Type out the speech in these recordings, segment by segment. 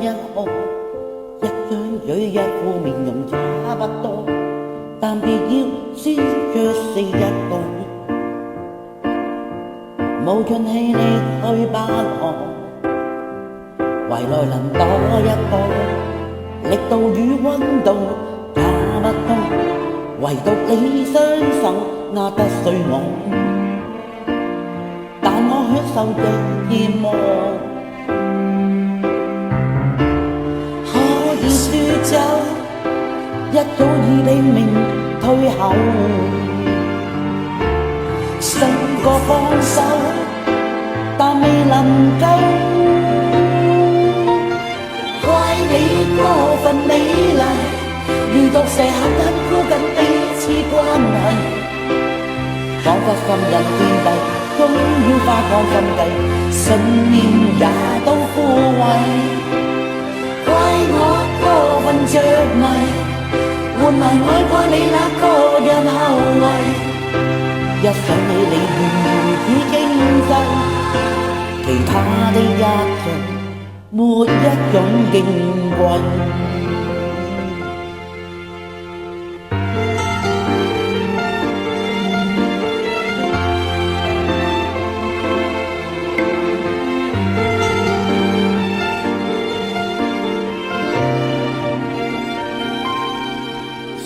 一哭，一張嘴一副面容差不多，但別要先卻是一個，無盡氣力去把我，為來能多一個，力度與溫度差不多，唯獨你雙手握得碎我，但我享受的折磨。可以說走，一早已拼命退後，想過放手，但未能夠。怪你過分美麗，如毒蛇狠狠箍緊彼此關係，彷彿心人天地，終於花光心計，信念也都枯萎。怪我過分着迷，換來愛過你那個人後遺。一想起你如此精細，其他的一切沒一種矜貴。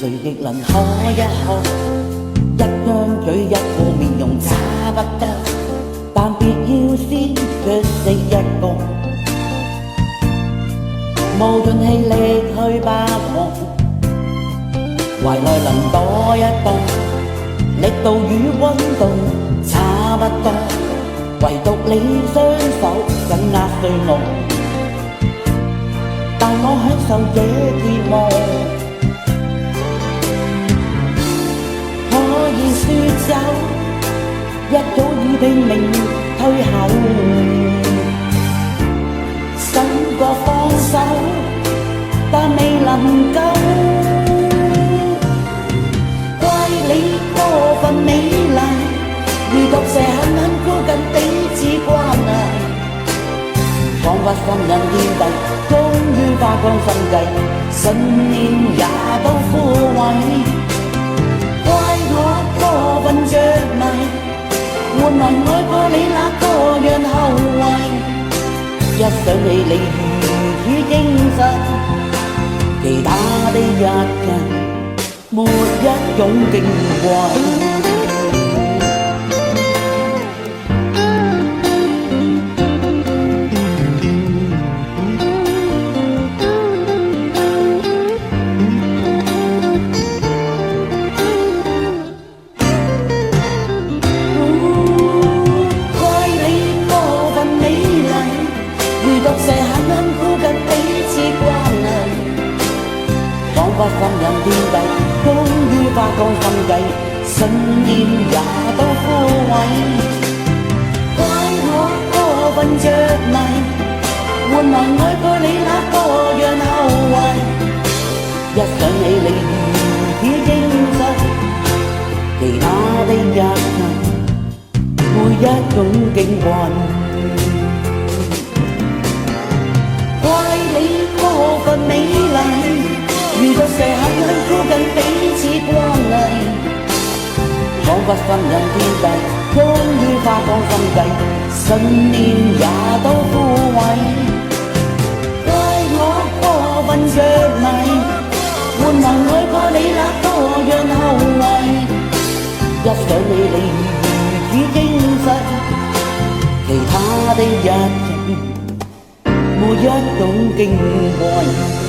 誰亦能可一可，一張嘴一副面容差不多，但別要先卻是一個，無盡氣力去把握，懷內能多一個，力度與溫度差不多，唯獨你雙手緊握碎我，但我享受這折磨。可以說走，一早已拼命退後，想過放手，但未能夠。怪你過分美麗，如毒蛇狠狠箍緊彼此關係，彷彿心人天地，終於花光心計，信念也都枯萎。怪我過分着迷，換來愛過你那個人後遺。一想起你如此精細，其他的一切沒一種矜貴。毒蛇狠狠箍緊彼此關係，彷彿心人天地，終於花光心計，信念也都枯萎。怪我過分着迷，換來愛過你那個人後遺。一想起你如此精細，其他的一切沒一種矜貴。過分美麗，如毒蛇狠狠箍緊彼此關係，彷彿心人天地，終於花光心計，信念也都枯萎。怪我過分着迷，換來愛過你那個人後遺。一想起你如此精細，其他的一切沒一種矜貴。